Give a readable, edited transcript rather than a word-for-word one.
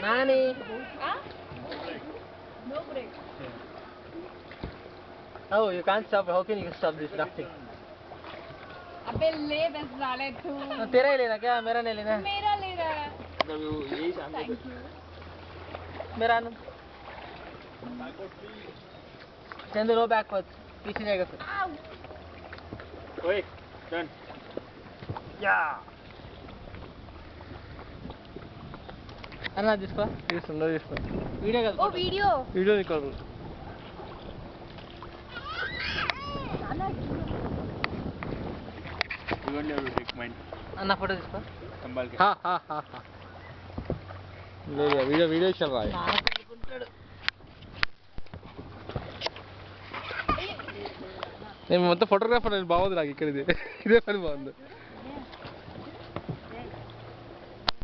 Nani? No break. Oh, you can't stop. How can you stop this rafting? अबे ले बस डाले तू. तेरा ही लेना क्या? मेरा नहीं लेना. मेरा ले रहा है. Thank you. मेरा आनंद. Send the row backwards. पीछे जाएगा फिर. Wait, done. Yeah. అన్నా తీసుకో. తీసుకో వీడియో కదా. ओ video. Video record. You only have to take mine. అన్న ఫోటో తీసుకో. संभाल के. లేదు వీడియో చల్ రా. నేను మొత్తం ఫోటోగ్రాఫర్, నేను బాగుంది నాకు ఇక్కడ ఇదే పని బాగుంది.